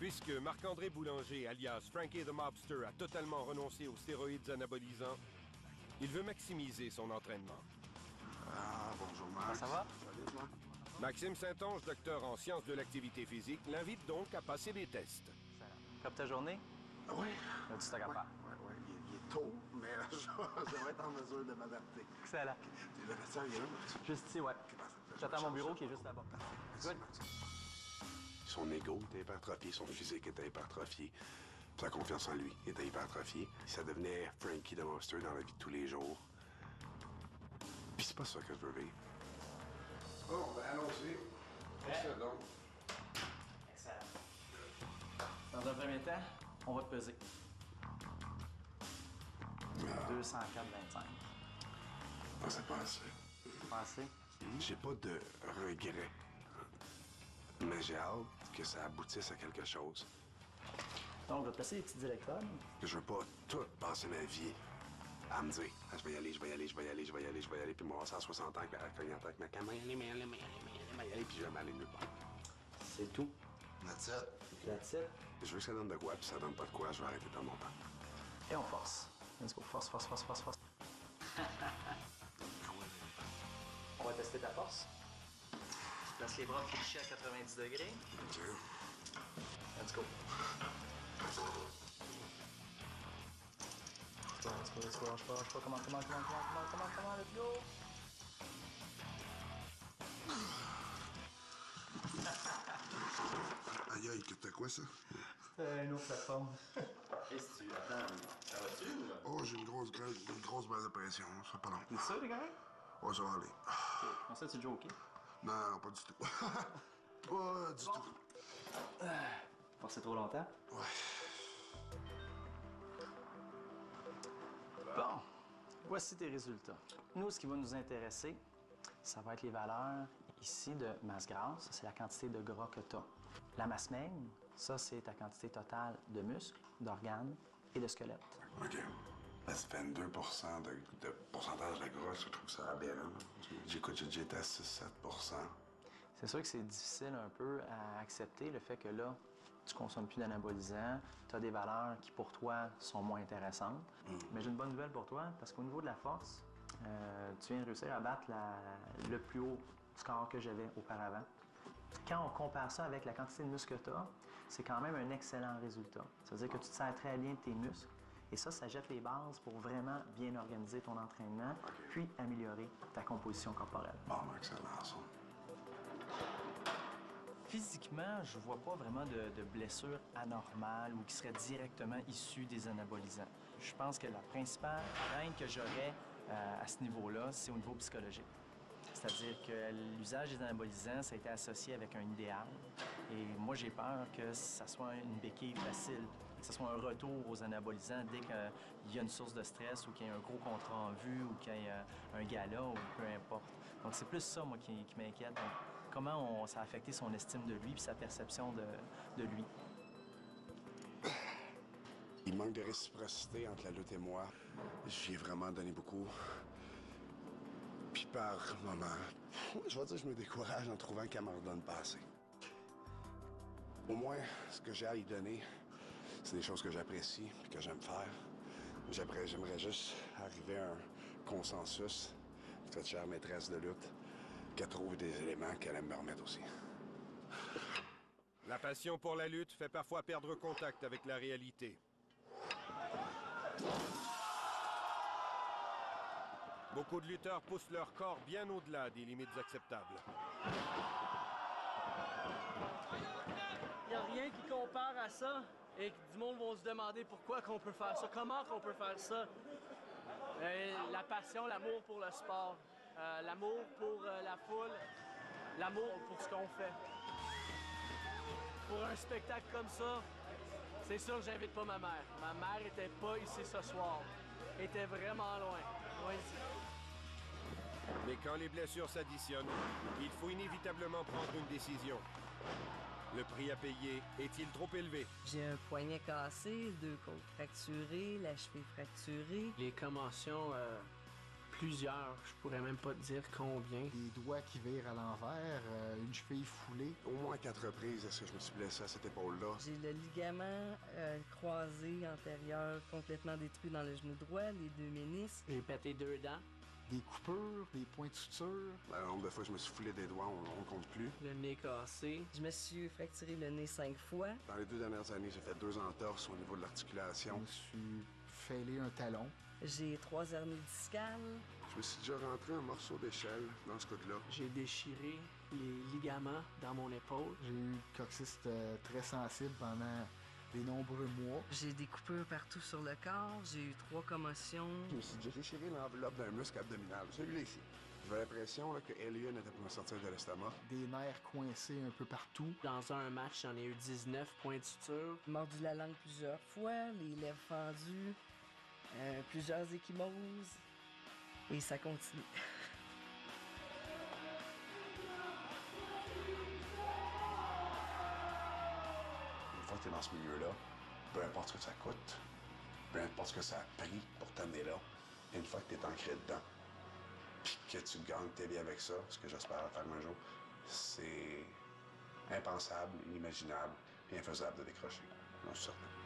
Puisque Marc-André Boulanger, alias Frankie the Mobster, a totalement renoncé aux stéroïdes anabolisants, il veut maximiser son entraînement. Ah, bonjour Marc. Ça va? Salut, toi. Maxime Saint-Onge, docteur en sciences de l'activité physique, l'invite donc à passer des tests. Comme ta journée? Oui. As-tu stock à faire? Oui. Il est tôt, mais je vais être en mesure de m'adapter. Excellent. Le médecin, il est là, Juste ici, ouais. J'attends mon bureau qui est juste là-bas. Good. Son ego était hypertrophié, son physique était hypertrophié. Sa confiance en lui était hypertrophiée. Ça devenait Frankie the Monster dans la vie de tous les jours. Puis c'est pas ça que je veux vivre. Bon, ben allons-y. C'est donc. Excellent. Dans un premier temps, on va te peser. 204,25. Non, c'est pas assez. Pas assez? J'ai pas de regrets. Mais j'ai hâte que ça aboutisse à quelque chose. Donc, on va te placer des petites électrodes. Je veux pas tout passer ma vie à me dire ah, je vais y aller, puis moi, à 60 ans, avec ma caméra, y aller, puis je vais m'aller nulle part. C'est tout. That's it. That's it. Je veux que ça donne de quoi, puis ça donne pas de quoi, je vais arrêter de mon temps. Et on force. Let's go. Force. On va tester ta force. Tu places les bras fléchis à 90 degrés. OK. Let's go. Let's go. Lâche pas. Comment, let's go. Aïe, aïe, c'était quoi ça? C'est une autre plateforme. Qu'est-ce que tu... Attends, ça va-tu ou... Oh, j'ai une grosse baisse de pression, ça fait pas long. C'est ça, les gars? Ouais, ça va aller. Comment ça, tu joues OK? Non, pas du tout. Pas du tout. Forcé trop longtemps? Ouais. Bon, voici tes résultats. Nous, ce qui va nous intéresser, ça va être les valeurs ici de masse grasse. Ça, c'est la quantité de gras que tu as. La masse maigre, ça, c'est ta quantité totale de muscles, d'organes et de squelettes. OK. Ben, ça fait 22 de pourcentage de gras, je trouve ça aberrant. J'ai été à 6-7 C'est sûr que c'est difficile un peu à accepter le fait que là, tu consommes plus d'anabolisants, tu as des valeurs qui, pour toi, sont moins intéressantes. Mais j'ai une bonne nouvelle pour toi, parce qu'au niveau de la force, tu viens de réussir à battre le plus haut score que j'avais auparavant. Quand on compare ça avec la quantité de muscles que tu as, c'est quand même un excellent résultat. Ça veut dire que tu te sers très bien de tes muscles. Et ça jette les bases pour vraiment bien organiser ton entraînement, puis améliorer ta composition corporelle. Bon, excellent, ça. Physiquement, je vois pas vraiment de blessures anormales ou qui seraient directement issues des anabolisants. Je pense que la principale crainte que j'aurais à ce niveau-là, c'est au niveau psychologique. C'est-à-dire que l'usage des anabolisants, ça a été associé avec un idéal. Et moi, j'ai peur que ça soit une béquille facile, que ce soit un retour aux anabolisants dès qu'il y a une source de stress ou qu'il y a un gros contrat en vue ou qu'il y a un gala ou peu importe. Donc, c'est plus ça, moi, qui m'inquiète. Donc, comment ça a affecté son estime de lui et sa perception de lui. Il manque de réciprocité entre la lutte et moi. J'y ai vraiment donné beaucoup. Puis par moments, je vais dire que je me décourage en trouvant qu'elle m'en redonne pas assez. Au moins, ce que j'ai à y donner, c'est des choses que j'apprécie et que j'aime faire. J'aimerais juste arriver à un consensus, cette chère maîtresse de lutte, qu'elle trouve des éléments qu'elle aime me remettre aussi. La passion pour la lutte fait parfois perdre contact avec la réalité. Beaucoup de lutteurs poussent leur corps bien au-delà des limites acceptables. Il n'y a rien qui compare à ça et que du monde va se demander pourquoi qu'on peut faire ça, comment qu'on peut faire ça. La passion, l'amour pour le sport, l'amour pour la foule, l'amour pour ce qu'on fait. Pour un spectacle comme ça, c'est sûr que j'invite pas ma mère. Ma mère était pas ici ce soir. Elle était vraiment loin. Loin d'ici. Mais quand les blessures s'additionnent, il faut inévitablement prendre une décision. Le prix à payer est-il trop élevé? J'ai un poignet cassé, 2 côtes fracturées, la cheville fracturée. Les commotions Plusieurs, je pourrais même pas te dire combien. Des doigts qui virent à l'envers, une cheville foulée. Au moins 4 reprises, est-ce que je me suis blessé à cette épaule-là? J'ai le ligament croisé antérieur complètement détruit dans le genou droit, les 2 ménisques. J'ai pété 2 dents, Des coupures, des points de suture. Le nombre de fois que je me suis foulé des doigts, on compte plus. le nez cassé. Je me suis fracturé le nez 5 fois. Dans les 2 dernières années, j'ai fait 2 entorses au niveau de Je l'articulation. me suis fêlé un talon. J'ai 3 hernies discales. Je me suis déjà rentré un morceau d'échelle dans ce coude-là. J'ai déchiré les ligaments dans mon épaule. J'ai eu le coccyste très sensible pendant de nombreux mois. J'ai des coupures partout sur le corps. J'ai eu 3 commotions. Je me suis déjà déchiré l'enveloppe d'un muscle abdominal, celui-là ici. J'avais l'impression là, que Alien était pour me sortir de l'estomac. Des nerfs coincés un peu partout. Dans un match, j'en ai eu 19 points de suture. Mordu la langue plusieurs fois, les lèvres fendues, plusieurs ecchymoses. Et ça continue. Une fois que tu es dans ce milieu-là, peu importe ce que ça coûte, peu importe ce que ça a pris pour t'amener là, une fois que tu es ancré dedans, puis que tu gagnes ta vie avec ça, ce que j'espère faire un jour, c'est impensable, inimaginable et infaisable de décrocher. Non, je suis certain.